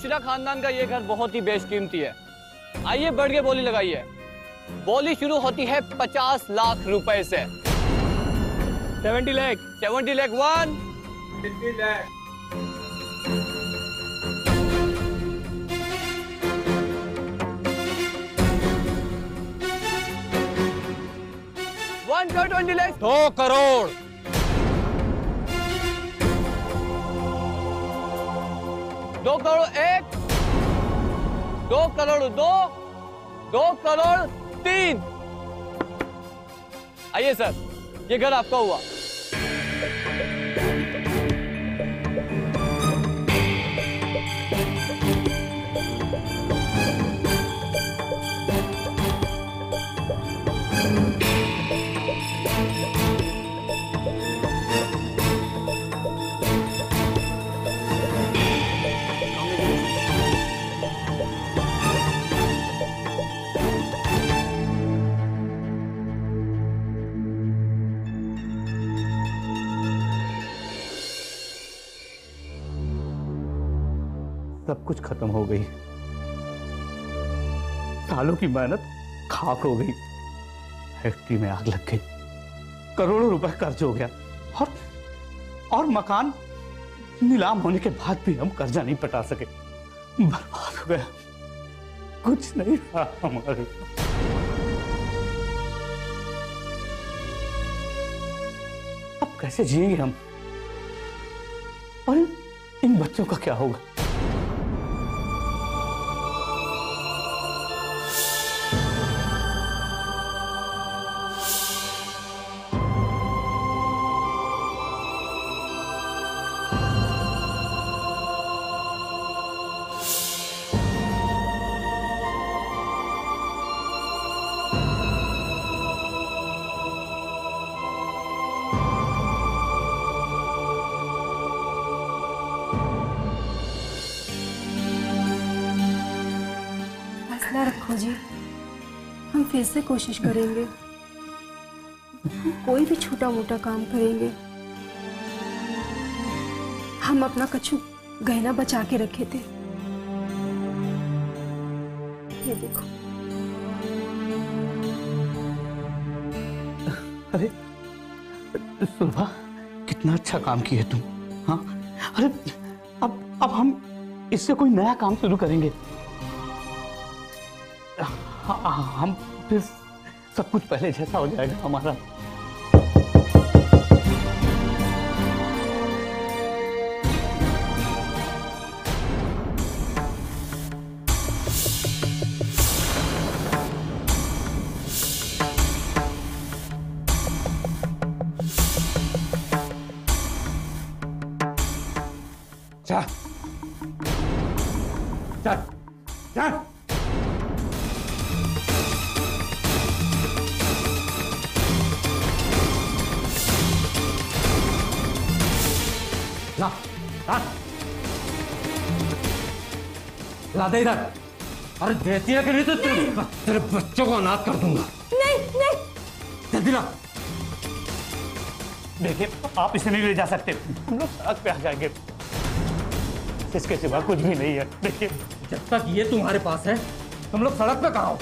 मिश्रा खानदान का ये घर बहुत ही बेशकीमती है। आइए बढ़ के बोली लगाइए। बोली शुरू होती है 50 लाख रुपए से। 70 लाख। 70 लाख 1, 50 लाख, 120 लाख, 2 करोड़। 2 करोड़ 1, 2 करोड़ 2, 2 करोड़ 3। आइए सर, ये घर आपका हुआ। सब कुछ खत्म हो गई। सालों की मेहनत खाक हो गई। फैक्ट्री में आग लग गई, करोड़ों रुपए कर्ज हो गया, और मकान नीलाम होने के बाद भी हम कर्जा नहीं पटा सके। बर्बाद हो गया, कुछ नहीं रहा हमारे। अब कैसे जिएंगे हम? और इन बच्चों का क्या होगा? रखो जी, हम फिर से कोशिश करेंगे। कोई भी छोटा मोटा काम करेंगे। हम अपना कछु गहना बचा के रखे थे, ये देखो। अरे सुलभा, कितना अच्छा काम किए तुम। हाँ, अरे अब हम इससे कोई नया काम शुरू करेंगे। हम फिर सब कुछ पहले जैसा हो जाएगा हमारा। चल चल चल। ला ला ला दे इधर। अरे देती है कि नहीं तो तेरे बच्चों को अनाथ कर दूंगा। नहीं नहीं, जल्दी ला। देखिए, आप इसे नहीं ले जा सकते। हम लोग सड़क पे आ जाएंगे, इसके सिवा कुछ भी नहीं है। देखिए, जब तक ये तुम्हारे पास है तुम लोग सड़क पे कहाँ हो?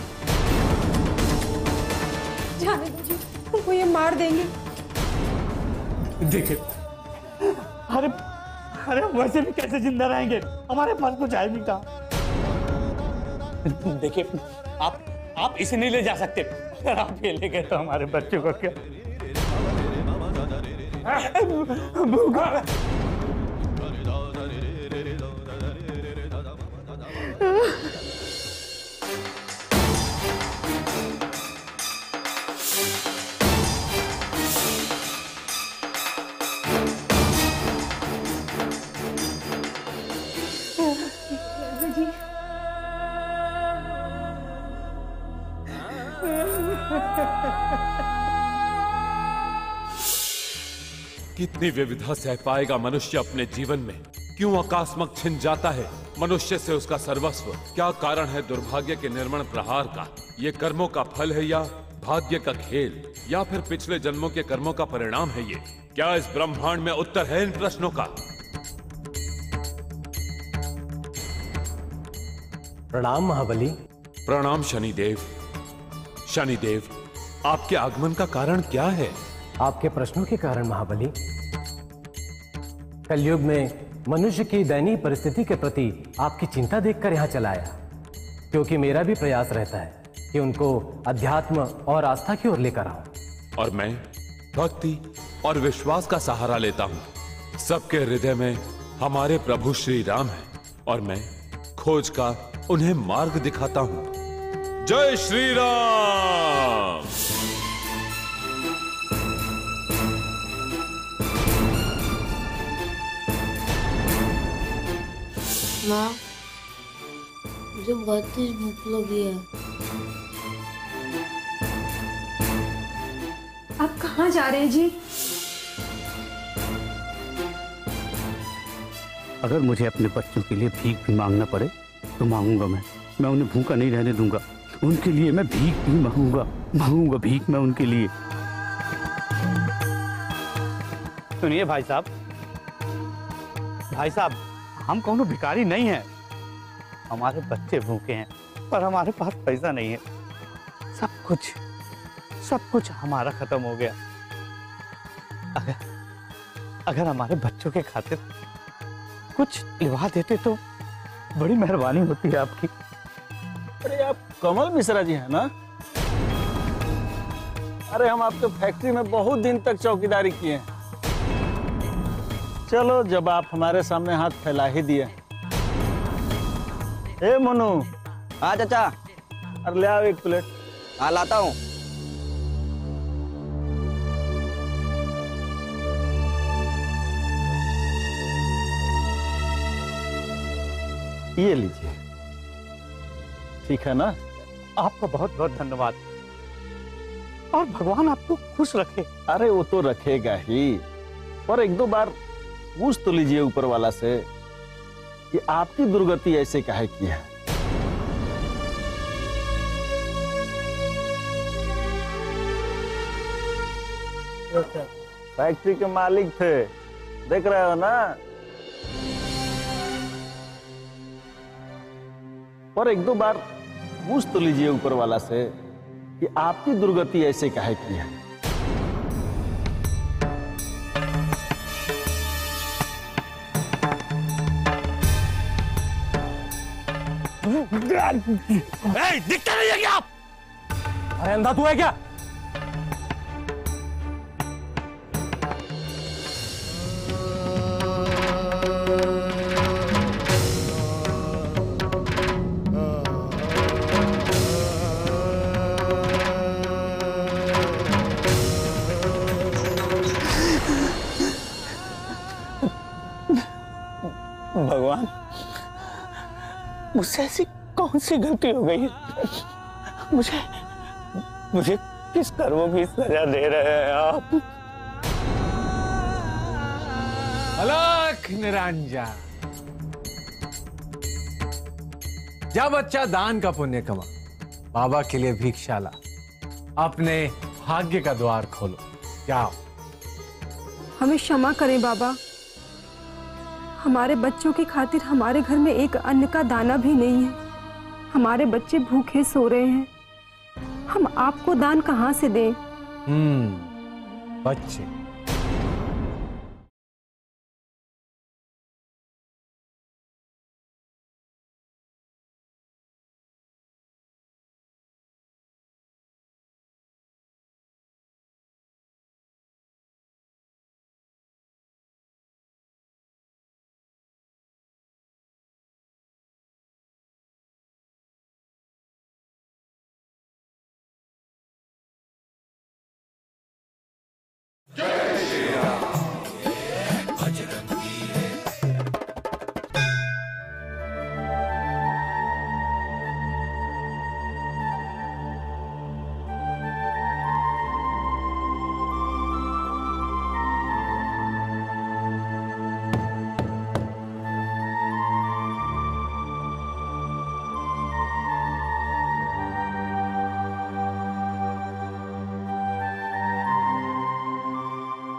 जाने दो जी, तुमको ये मार देंगे। देखिए, अरे अरे वैसे भी कैसे जिंदा रहेंगे? हमारे पास कुछ है भी कहाँ। देखिए, आप इसे नहीं ले जा सकते। अगर आप ये ले गए तो हमारे बच्चों को क्या? भूखा। कितनी विविधता सह पाएगा मनुष्य अपने जीवन में? क्यों आकस्मिक छिन जाता है मनुष्य से उसका सर्वस्व? क्या कारण है दुर्भाग्य के निर्मण प्रहार का? ये कर्मों का फल है या भाग्य का खेल, या फिर पिछले जन्मों के कर्मों का परिणाम है ये? क्या इस ब्रह्मांड में उत्तर है इन प्रश्नों का? प्रणाम महाबली। प्रणाम शनिदेव। शनिदेव, आपके आगमन का कारण क्या है? आपके प्रश्नों के कारण महाबली। कलयुग में मनुष्य की दयनीय परिस्थिति के प्रति आपकी चिंता देखकर यहाँ चला आया, क्योंकि मेरा भी प्रयास रहता है कि उनको अध्यात्म और आस्था की ओर लेकर आऊं। और मैं भक्ति और विश्वास का सहारा लेता हूँ। सबके हृदय में हमारे प्रभु श्री राम हैं और मैं खोज का उन्हें मार्ग दिखाता हूँ। जय श्री राम। माँ, मुझे बहुत तेज भूख लगी है। आप कहाँ जा रहे हैं जी? अगर मुझे अपने बच्चों के लिए भीख भी मांगना पड़े तो मांगूंगा। मैं उन्हें भूखा नहीं रहने दूंगा। उनके लिए मैं भीख भी मांगूंगा भीख मैं उनके लिए। सुनिए भाई साहब, हम कोनो भिखारी नहीं हैं। हमारे बच्चे भूखे हैं पर हमारे पास पैसा नहीं है। सब कुछ हमारा खत्म हो गया। अगर हमारे बच्चों के खातिर कुछ लिवा देते तो बड़ी मेहरबानी होती है आपकी। अरे आप कमल मिश्रा जी हैं ना? अरे हम आपके फैक्ट्री में बहुत दिन तक चौकीदारी किए हैं। चलो, जब आप हमारे सामने हाथ फैला ही दिए। ए मनु। हाँ चाचा। अरे ले आओ एक प्लेट। हाँ लाता हूँ। ये लीजिए। ठीक है ना? आपका बहुत बहुत धन्यवाद और भगवान आपको खुश रखे। अरे वो तो रखेगा ही, पर एक दो बार पूछ तो लीजिए ऊपर वाला से कि आपकी दुर्गति ऐसे काहे की है। फैक्ट्री के मालिक थे, देख रहे हो ना? पर एक दो बार पूछ तो लीजिए ऊपर वाला से कि आपकी दुर्गति ऐसे काहे की है। दिखता नहीं है क्या? अरे अंधा तू है क्या? भगवान, मुझसे ऐसी कौन सी गलती हो गई है? मुझे किस कर्मों की सजा दे रहे हैं आप? अलख निरंजन। जा बच्चा, दान का पुण्य कमा, बाबा के लिए भिक्षाला, अपने भाग्य का द्वार खोलो। जाओ। हमें क्षमा करें बाबा, हमारे बच्चों की खातिर हमारे घर में एक अन्न का दाना भी नहीं है। हमारे बच्चे भूखे सो रहे हैं, हम आपको दान कहां से दें? बच्चे।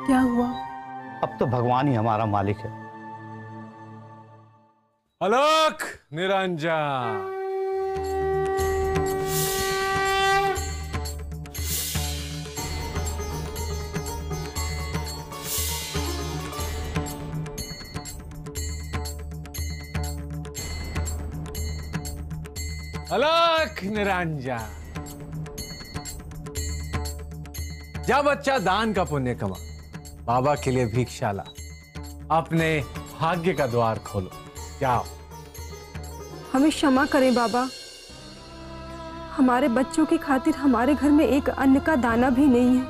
क्या हुआ? अब तो भगवान ही हमारा मालिक है। अलख निरंजन। अलख निरंजन। जा बच्चा दान का पुण्य कमा, बाबा के लिए भिक्षाला, अपने भाग्य का द्वार खोलो। जाओ। हमें क्षमा करें बाबा, हमारे बच्चों की खातिर हमारे घर में एक अन्न का दाना भी नहीं है।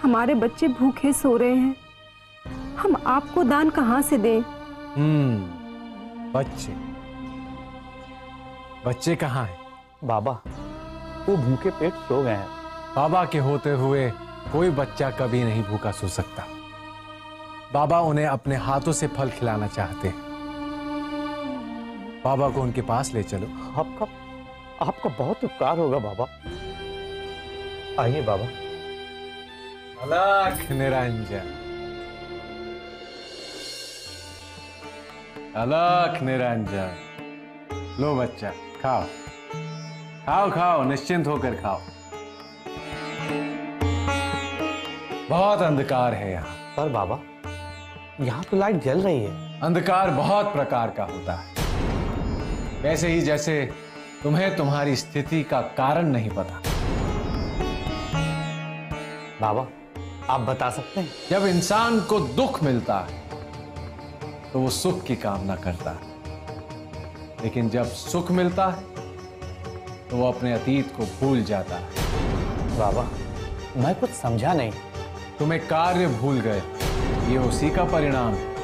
हमारे बच्चे भूखे सो रहे हैं, हम आपको दान कहां से दें? बच्चे कहाँ हैं? बाबा वो भूखे पेट सो गए हैं। बाबा के होते हुए कोई बच्चा कभी नहीं भूखा सो सकता। बाबा उन्हें अपने हाथों से फल खिलाना चाहते हैं। बाबा को उनके पास ले चलो। आपका बहुत उपकार होगा बाबा। आइए बाबा। अलख निरंजन, अलख निरंजन। लो बच्चा, खाओ खाओ खाओ, निश्चिंत होकर खाओ। बहुत अंधकार है यहाँ। पर बाबा यहाँ तो लाइट जल रही है। अंधकार बहुत प्रकार का होता है, वैसे ही जैसे तुम्हें तुम्हारी स्थिति का कारण नहीं पता। बाबा आप बता सकते हैं? जब इंसान को दुख मिलता है तो वो सुख की कामना करता है, लेकिन जब सुख मिलता है तो वो अपने अतीत को भूल जाता है। बाबा मैं कुछ समझा नहीं। तुम एक कार्य भूल गए, ये उसी का परिणाम है।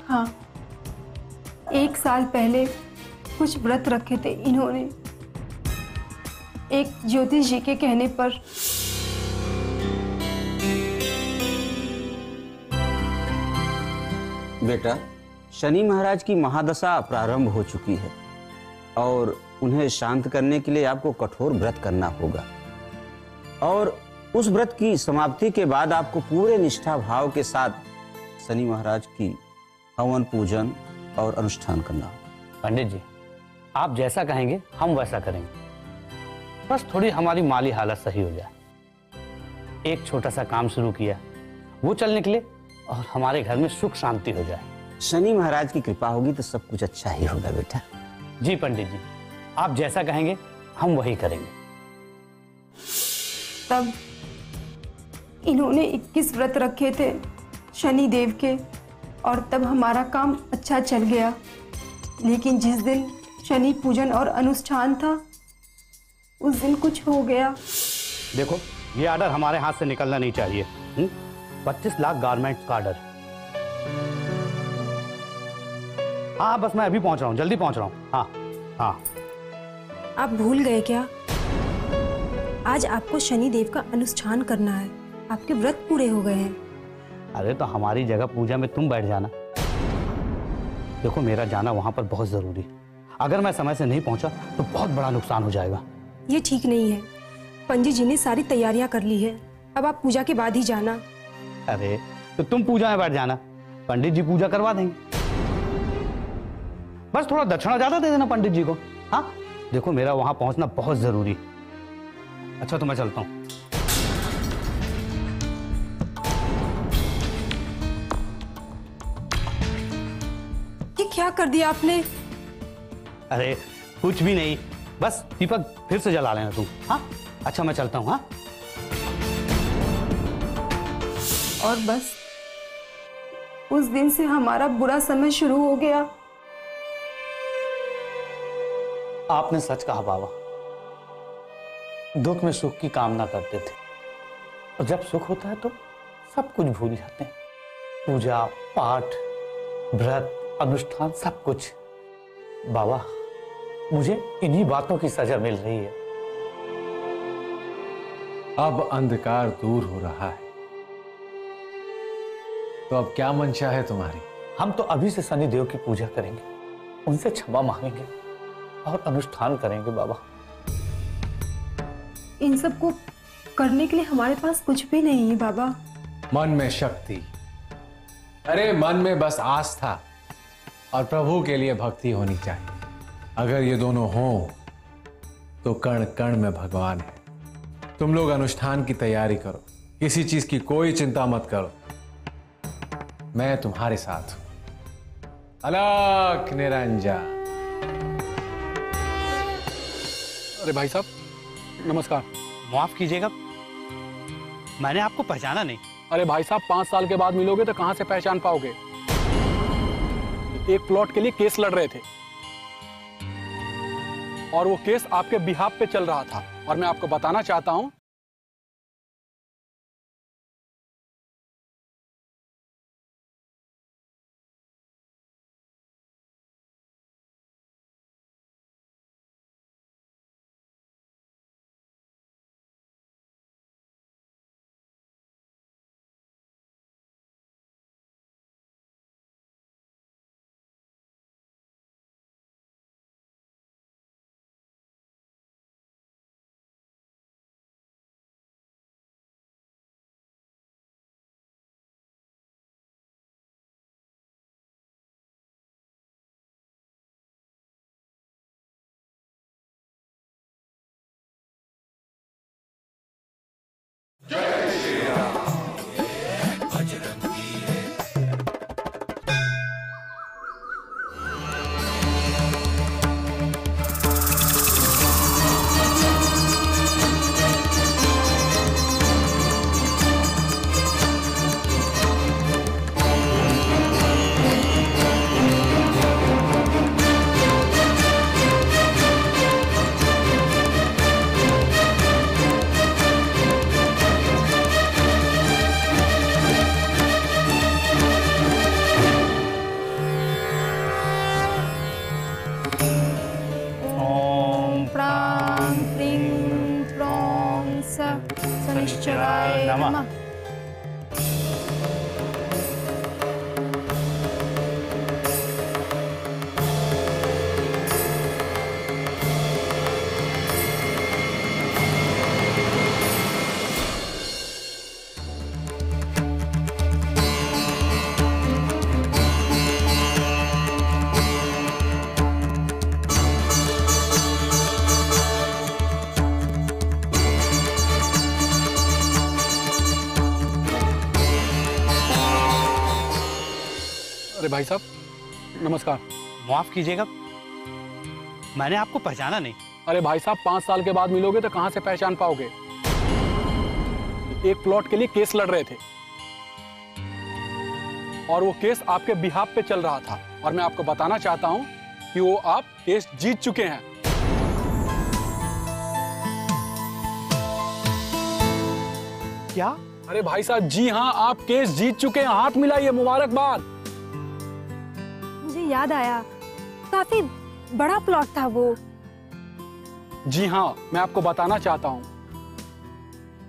हाँ, 1 साल पहले कुछ व्रत रखे थे इन्होंने, एक ज्योतिष जी के कहने पर। बेटा, शनि महाराज की महादशा प्रारंभ हो चुकी है और उन्हें शांत करने के लिए आपको कठोर व्रत करना होगा। और उस व्रत की समाप्ति के बाद आपको पूरे निष्ठा भाव के साथ शनि महाराज की हवन पूजन और अनुष्ठान करना होगा। पंडित जी आप जैसा कहेंगे हम वैसा करेंगे, बस थोड़ी हमारी माली हालत सही हो जाए। एक छोटा सा काम शुरू किया, वो चल निकले और हमारे घर में सुख शांति हो जाए। शनि महाराज की कृपा होगी तो सब कुछ अच्छा ही होगा बेटा। जी पंडित जी, आप जैसा कहेंगे हम वही करेंगे। तब इन्होंने 21 व्रत रखे थे शनि देव के, और तब हमारा काम अच्छा चल गया। लेकिन जिस दिन शनि पूजन और अनुष्ठान था उस दिन कुछ हो गया। देखो ये ऑर्डर हमारे हाथ से निकलना नहीं चाहिए। 25 लाख गारमेंट्स का ऑर्डर। हाँ बस मैं अभी पहुंच रहा हूँ, जल्दी पहुंच रहा हूँ। हाँ हाँ। आप भूल गए क्या? आज आपको शनि देव का अनुष्ठान करना है, आपके व्रत पूरे हो गए हैं। अरे तो हमारी जगह पूजा में तुम बैठ जाना। देखो मेरा जाना वहां पर बहुत जरूरी है, अगर मैं समय से नहीं पहुंचा तो बहुत बड़ा नुकसान हो जाएगा। ये ठीक नहीं है। पंडित जी ने सारी तैयारियां कर ली है, अब आप पूजा के बाद ही जाना। अरे तो तुम पूजा में बैठ जाना, पंडित जी पूजा करवा देंगे। बस थोड़ा दक्षिणा ज्यादा दे देना पंडित जी को। हाँ देखो मेरा वहां पहुंचना बहुत जरूरी। अच्छा तो मैं चलता हूं। ये क्या कर दिया आपने? अरे कुछ भी नहीं, बस दीपक फिर से जला लेना तुम। हाँ अच्छा मैं चलता हूँ। हाँ और बस उस दिन से हमारा बुरा समय शुरू हो गया। आपने सच कहा बाबा, दुख में सुख की कामना करते थे और जब सुख होता है तो सब कुछ भूल जाते हैं। पूजा पाठ व्रत अनुष्ठान सब कुछ। बाबा मुझे इन्हीं बातों की सजा मिल रही है। अब अंधकार दूर हो रहा है, तो अब क्या मंशा है तुम्हारी? हम तो अभी से शनि देव की पूजा करेंगे, उनसे क्षमा मांगेंगे और अनुष्ठान करेंगे। बाबा इन सब को करने के लिए हमारे पास कुछ भी नहीं है बाबा। मन में शक्ति, अरे मन में बस आस्था और प्रभु के लिए भक्ति होनी चाहिए। अगर ये दोनों हों तो कण कण में भगवान है। तुम लोग अनुष्ठान की तैयारी करो, किसी चीज की कोई चिंता मत करो, मैं तुम्हारे साथ हूं। अलख निरंजन। अरे भाई साहब नमस्कार। माफ कीजिएगा, मैंने आपको पहचाना नहीं। अरे भाई साहब 5 साल के बाद मिलोगे तो कहां से पहचान पाओगे? एक प्लॉट के लिए केस लड़ रहे थे और वो केस आपके बिहाफ पे चल रहा था और मैं आपको बताना चाहता हूं शनिश्चराय नमः। अरे भाई साहब नमस्कार। माफ कीजिएगा, मैंने आपको पहचाना नहीं। अरे भाई साहब 5 साल के बाद मिलोगे तो कहां से पहचान पाओगे? एक प्लॉट के लिए केस लड़ रहे थे और वो केस आपके बिहाफ पे चल रहा था और मैं आपको बताना चाहता हूं कि वो आप केस जीत चुके हैं। क्या? अरे भाई साहब जी हाँ, आप केस जीत चुके हैं। हाथ मिलाइए, मुबारकबाद। मुझे याद आया, काफी बड़ा प्लॉट था वो। जी हाँ, मैं आपको बताना चाहता हूँ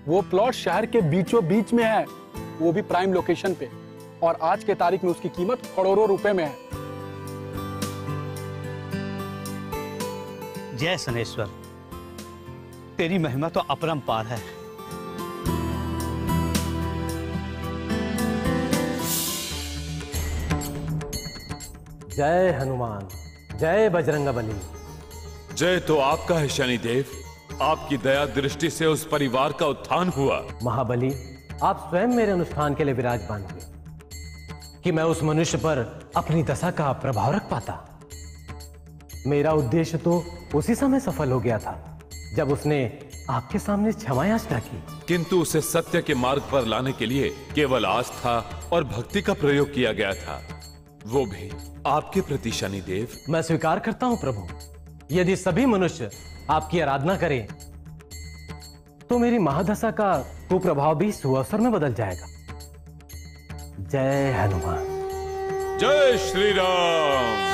वो प्लॉट शहर के बीचों बीच में है, वो भी प्राइम लोकेशन पे, और आज के तारीख में उसकी कीमत करोड़ों रुपए में है। जय सनेश्वर, तेरी महिमा तो अपरंपार है। जय हनुमान, जय बजरंगबली। जय तो आपका है शनिदेव, आपकी दया दृष्टि से उस परिवार का उत्थान हुआ। महाबली, आप स्वयं मेरे अनुष्ठान के लिए विराजमान हुए कि मैं उस मनुष्य पर अपनी दशा का प्रभाव रख पाता। मेरा उद्देश्य तो उसी समय सफल हो गया था जब उसने आपके सामने क्षमा याचना की। किंतु उसे सत्य के मार्ग पर लाने के लिए केवल आस्था और भक्ति का प्रयोग किया गया था, वो भी आपके प्रति शनिदेव। मैं स्वीकार करता हूं प्रभु, यदि सभी मनुष्य आपकी आराधना करें तो मेरी महादशा का कुप्रभाव भी सुअवसर में बदल जाएगा। जय हनुमान। जय श्री राम।